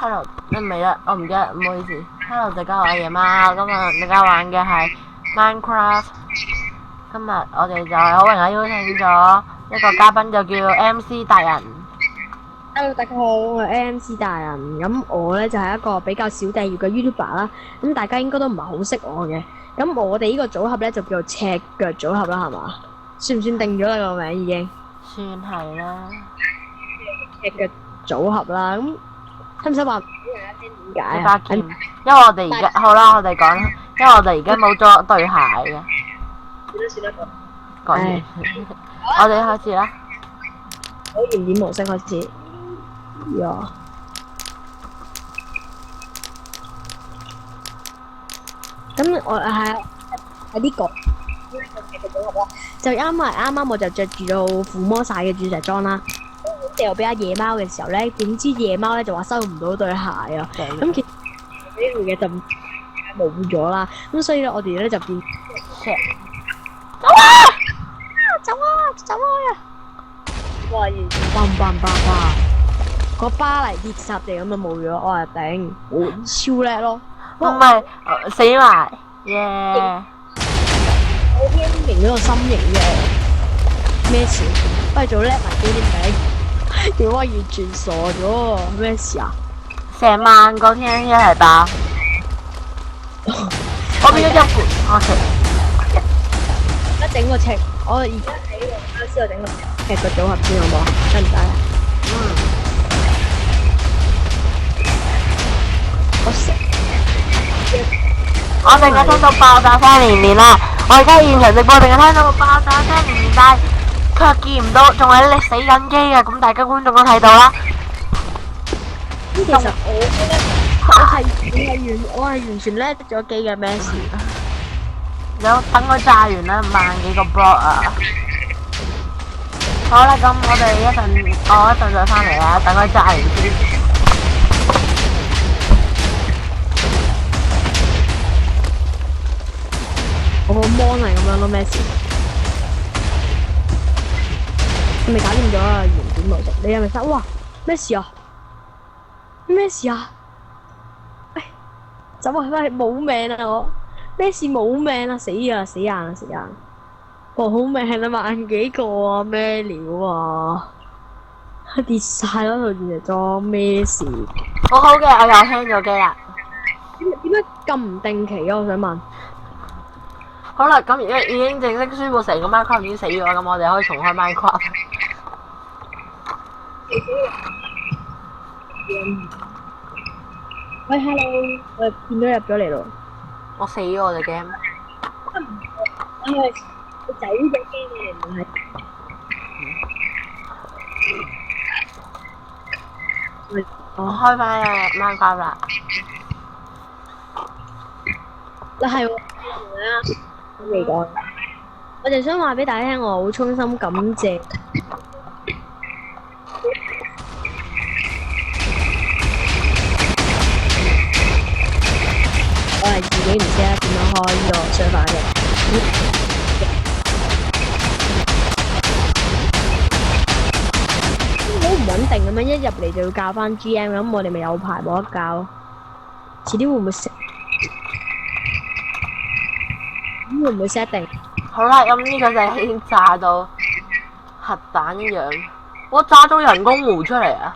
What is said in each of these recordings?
Hello，你唔係啊？我唔記得，唔好意思。Hello，大家好，我係夜貓。今日大家玩嘅係 Minecraft。今日我哋就係好榮幸邀請咗一個嘉賓，就叫 MC 大人。Hello，大家好，我係 MC 大人。咁我咧就係一個比較少訂閱嘅 YouTuber 啦。咁大家應該都唔係好識我嘅。咁我哋呢個組合咧就叫做赤腳組合啦，係嘛？算唔算定咗你個名已經？算係啦。赤腳組合啦。咁使唔使話俾大家聽點解啊？因為我哋而家好啦，我哋講，因為我哋而家冇咗對鞋嘅。算啦，講完，我哋開始啦。好，原點模式開始。咁我係呢個組合啦，就啱我就着住到附魔晒嘅鑽石裝啦。掉俾阿夜貓嘅時候咧，點知夜貓咧就話收唔到對鞋啊！咁其實呢樣嘢就冇咗啦。咁所以咧，我哋咧就變走啊！走啊！走開啊！哇！個巴黎鐵塔地咁就冇咗，我話頂，我超叻咯！唔係死埋，耶！我英明嗰個心形嘅咩事？喂，做叻埋啲頂，點解完全傻咗？咩事啊？成萬個天一齊打，我變咗一半。OK。而家整個赤，我而家喺度啱先，我整個赤個組合先好唔好？得唔得啊？我淨係聽到爆炸聲連連啦！我而家現場直播，淨係聽到個爆炸聲連連，但係卻見唔到，仲係你死緊機嘅。咁大家觀眾都睇到啦。其實我係完全叻咗機嘅咩事？有等佢炸完啦，萬幾個 block 啊！好啦，咁我哋我一陣再翻嚟啦，等佢炸完先。我個 mon 係咁樣咯，咩事？我未搞掂咗啊！原點模式，你係咪失？哇！咩事啊？咩事啊？喂，走啊！喂，冇命啊我！咩事冇命啊？死啊！死硬啊！死硬！冇命啊！萬幾個啊！咩料啊？跌晒咯！套鑽石裝咩事？好嘅，我又輕咗機啦。點解咁唔定期啊？我想問。好啦，咁而家已經正式宣布成個 Minecraft 已經死咗，咁我哋可以重開 Minecraft。喂 ，hello， 我見到入咗嚟咯。我死咗我隻 game。個仔隻 game 嚟唔係。我開翻Minecraft啦。係喎，我未講。我就想話俾大家聽，我好衷心感謝。我係自己唔識得點樣開呢個server嘅。好唔穩定咁樣，一入嚟就要教翻 GM， 咁我哋咪有排冇得教咯。遲啲會唔會識？會唔會 set 定？好啦，咁呢個就已經炸到核彈一樣。我炸咗人工湖出嚟啊！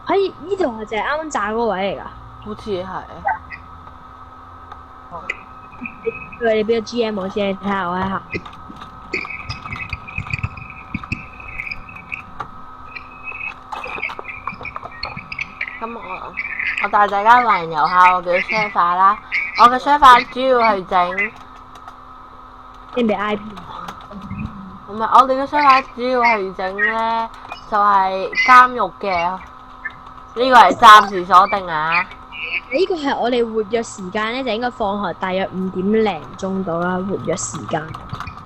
喺呢度係就係啱啱炸嗰個位嚟㗎。好似係。你俾個 GM 我先，睇下我喺下。咁我帶大家環遊下我嘅 server 啦。我嘅 server 主要係整。你俾 IP。唔係，我哋嘅 server 主要係整咧，就係監獄嘅。呢個係暫時鎖定啊。呢個係我哋活躍時間咧，就應該放學大約5點0鐘到啦，活躍時間。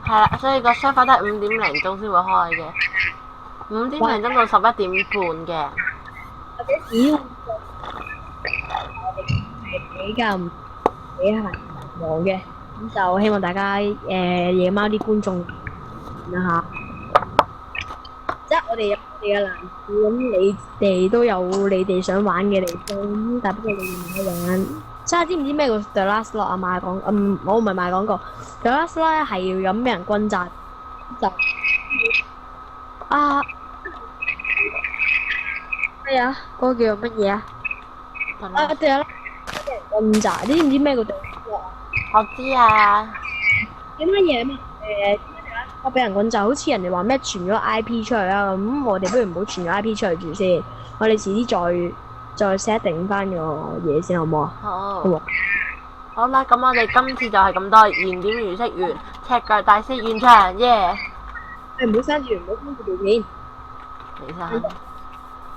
係啦，所以個 server 都係5點0鐘先會開嘅，5點0鐘到11點半嘅。或者只要我哋係比較係忙嘅，咁就希望大家夜貓啲觀眾啦嚇，即係我哋你嘅難處，咁你哋都有你哋想玩嘅地方，咁但不過你哋唔可以玩。即係知唔知咩叫 The Last Lot 啊？賣廣，我唔係賣廣告。The Last Lot 咧係要咁俾人轟炸，就啊咩啊？嗰個叫做乜嘢啊？啊對啊，俾人轟炸，你知唔知咩叫 The Last Lot 啊？我知啊，點乜嘢咩？我俾人轟炸，好似人哋話咩傳咗 IP 出去啦，咁我哋不如唔好傳咗 IP 出去住先，我哋遲啲再 set 定翻個嘢先，好唔好啊？好好。好啦，咁我哋今次就係咁多，燃點儀式完，赤腳大師現場，耶！你唔好刪住，唔好刪住條片。其實，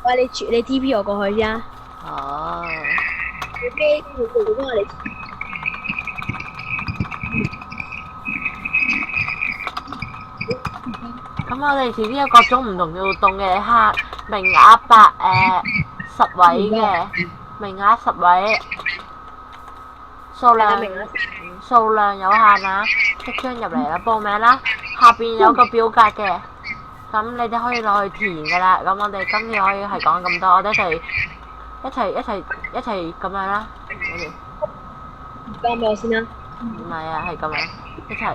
喂，你 TP 我過去先啊。哦，你咩都要做，幫我哋。咁我哋遲啲有各種唔同嘅活動嘅客，名額10位嘅，名額10位，數量有限啊！即將入嚟啦，報名啦！下邊有個表格嘅，咁你哋可以落去填噶啦。咁我哋今次可以係講咁多，我哋一齊咁樣啦。我哋交俾我先啦。唔係啊，係咁樣一齊。